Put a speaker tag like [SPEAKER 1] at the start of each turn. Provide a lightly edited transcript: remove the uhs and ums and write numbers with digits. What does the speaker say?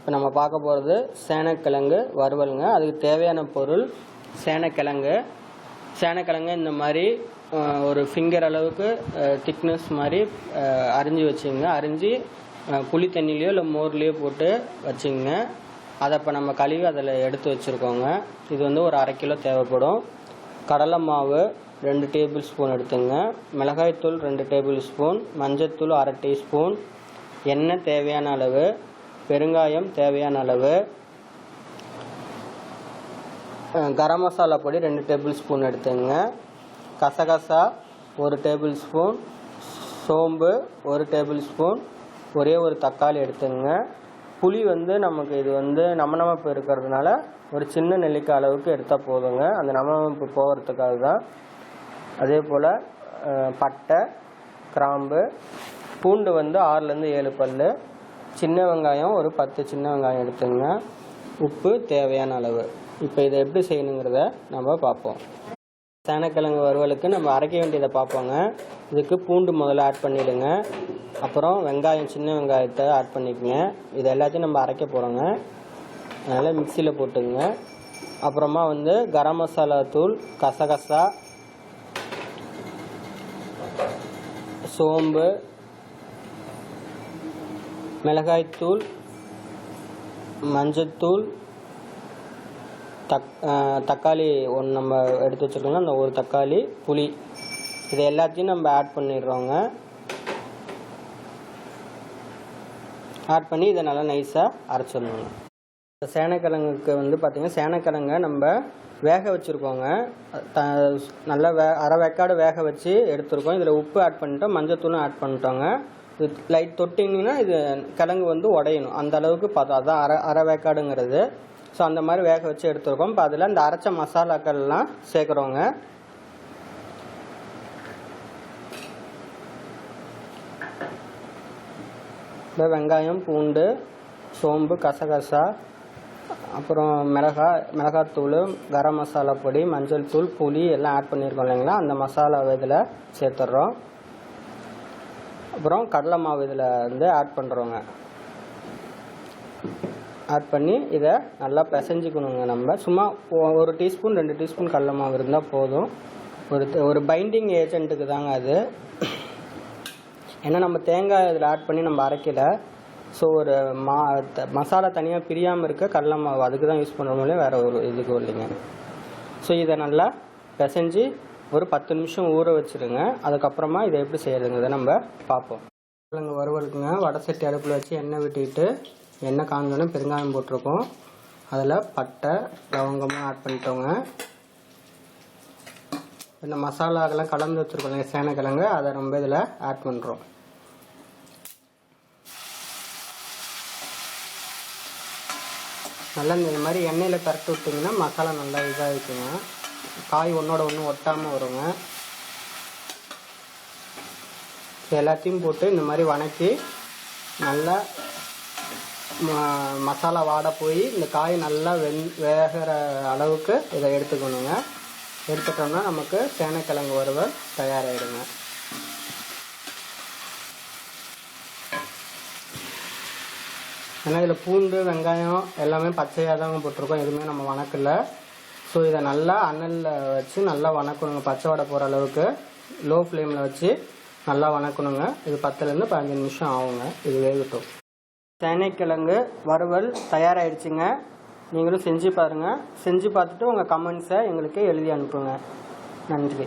[SPEAKER 1] இப்போ நம்ம பார்க்க போகிறது சேனக்கிழங்கு வறுவலுங்க. அதுக்கு தேவையான பொருள் சேனக்கிழங்கு. சேனக்கிழங்கு இந்த மாதிரி ஒரு ஃபிங்கர் அளவுக்கு திக்னஸ் மாதிரி அரிஞ்சு வச்சுங்க. அரிஞ்சு புளி தண்ணிலையோ இல்லை மோர்லேயோ போட்டு வச்சுங்க. அதை இப்போ நம்ம கழுவி அதில் எடுத்து வச்சுருக்கோங்க. இது வந்து ஒரு 1/2 கிலோ தேவைப்படும். கடலை மாவு 2 டேபிள் ஸ்பூன் எடுத்துங்க. மிளகாய்த்தூள் 2 டேபிள் ஸ்பூன், மஞ்சத்தூள் 1/2 டீஸ்பூன், எண்ணெய் தேவையான அளவு, பெருங்காயம் தேவையான அளவு, கரம் மசாலா பொடி 2 டேபிள் ஸ்பூன் எடுத்துங்க. கசகசா 1 டேபிள் ஸ்பூன், சோம்பு 1 டேபிள் ஸ்பூன், ஒரே ஒரு தக்காளி எடுத்துங்க. புளி வந்து நமக்கு இது வந்து நமப்பு இருக்கிறதுனால ஒரு சின்ன நெல்லிக்காய் அளவுக்கு எடுத்தால் போதுங்க. அந்த நமப்பு போகிறதுக்காக தான். அதே போல் பட்டை, கிராம்பு, பூண்டு வந்து 6லேருந்து 7 பல், சின்ன வெங்காயம் ஒரு 10 சின்ன வெங்காயம் எடுத்துங்க. உப்பு தேவையான அளவு. இப்போ இதை எப்படி செய்யணுங்கிறத நம்ம பார்ப்போம். சேனக்கிழங்கு வறுவலுக்கு நம்ம அரைக்க வேண்டியதை பார்ப்போங்க. இதுக்கு பூண்டு முதல்ல ஆட் பண்ணிவிடுங்க. அப்புறம் வெங்காயம், சின்ன வெங்காயத்தை ஆட் பண்ணிக்கோங்க. இது எல்லாத்தையும் நம்ம அரைக்க போகிறோங்க. அதனால் மிக்சியில் போட்டுங்க. அப்புறமா வந்து கரம் மசாலா தூள், கசகசா, சோம்பு, மிளகாய்த்தூள், மஞ்சத்தூள், தக்காளி ஒன்று நம்ம எடுத்து வச்சுருக்கோங்க. அந்த ஒரு தக்காளி, புளி, இது எல்லாத்தையும் நம்ம ஆட் பண்ணிடுறோங்க. ஆட் பண்ணி இதை நல்லா நைஸாக அரைச்சிடணுங்க. சேனக்கிழங்குக்கு வந்து பார்த்திங்கன்னா சேனக்கிழங்கை நம்ம வேக வச்சுருக்கோங்க. நல்லா அரை வேக்காடு வேக வச்சு எடுத்துருக்கோம். இதில் உப்பு ஆட் பண்ணிட்டோம், மஞ்சத்தூளும் ஆட் பண்ணிட்டோங்க. இது லைட் தொட்டிங்கன்னா இது கிழங்கு வந்து உடையணும். அந்த அளவுக்கு பார்த்தோம். அதுதான் அரை வேக்காடுங்கிறது. ஸோ அந்த மாதிரி வேக வச்சு எடுத்துருக்கோம். இப்போ அதில் இந்த அரைச்ச மசாலாக்கள்லாம் சேர்க்குறோங்க. இப்போ வெங்காயம், பூண்டு, சோம்பு, கசகசா, அப்புறம் மிளகாத்தூள், கரம் மசாலா பொடி, மஞ்சள் தூள், புளி எல்லாம் ஆட் பண்ணியிருக்கோம் இல்லைங்களா. அந்த மசாலாவை இதில் சேர்த்துட்றோம். அப்புறம் கடலை மாவு இதில் வந்து ஆட் பண்ணுறோங்க. ஆட் பண்ணி இதை நல்லா பிசைஞ்சிக்கணுங்க. நம்ம சும்மா 1 டீஸ்பூன் 2 டீஸ்பூன் கடலை மாவு இருந்தால் போதும். ஒரு பைண்டிங் ஏஜென்ட்டுக்கு தாங்க அது. ஏன்னா நம்ம தேங்காய் இதில் ஆட் பண்ணி நம்ம அரைக்கல. ஸோ ஒரு மசாலா தனியாக பிரியாமல் இருக்க கடலை மாவு அதுக்கு தான் யூஸ் பண்ணுறோம்லே, வேறு ஒரு இதுக்கு இல்லைங்க. ஸோ இதை நல்லா பிசைஞ்சு ஒரு 10 நிமிஷம் ஊற வச்சுருங்க. அதுக்கப்புறமா இதை எப்படி செய்யறதுங்கிறத நம்ம பார்ப்போம். கிழங்கு வறுவலுக்குங்க வடை சட்டி அடுப்பில் வச்சு எண்ணெய் விட்டுக்கிட்டு, எண்ணெய் காஞ்சோடனே பெருங்காயம் போட்டிருக்கோம். அதில் பட்டை, லவங்கமாக ஆட் பண்ணிட்டோங்க. இந்த மசாலாக்கெல்லாம் கலந்து வச்சுருக்கோங்க சேனக்கிழங்கு, அதை நம்ம இதில் ஆட் பண்ணுறோம். நல்லா இந்த மாதிரி எண்ணெயில் பரட்டி விட்டிங்கன்னா மசாலா நல்லா இதாக இருக்குங்க. காய் ஒன்றோட ஒன்று ஒட்டாமல் வருங்க. எல்லாத்தையும் போட்டு இந்த மாதிரி வணக்கி நல்லா மசாலா வாடை போய் இந்த காய் நல்லா வேகிற அளவுக்கு இதை எடுத்துக்கணுங்க. எடுத்துட்டோம்னா நமக்கு சேனக்கிழங்கு வறுவல் தயாராகிடுங்க. ஏன்னா இதில் பூண்டு, வெங்காயம் எல்லாமே பச்சையாக தாங்க போட்டிருக்கோம். எதுவுமே நம்ம வணக்கல. ஸோ இதை நல்லா அனலில் வச்சு நல்லா வணக்கணுங்க. பச்சை வடை போகிற அளவுக்கு லோ ஃப்ளேமில் வச்சு நல்லா வணக்கணுங்க. இது 10லேருந்து 15 நிமிஷம் ஆகுங்க. இது வேகட்டும். சேனைக்கிழங்கு வறுவல் தயாராகிடுச்சுங்க. நீங்களும் செஞ்சு பாருங்கள். செஞ்சு பார்த்துட்டு உங்கள் கமெண்ட்ஸை எங்களுக்கு எழுதி அனுப்புங்க. நன்றி.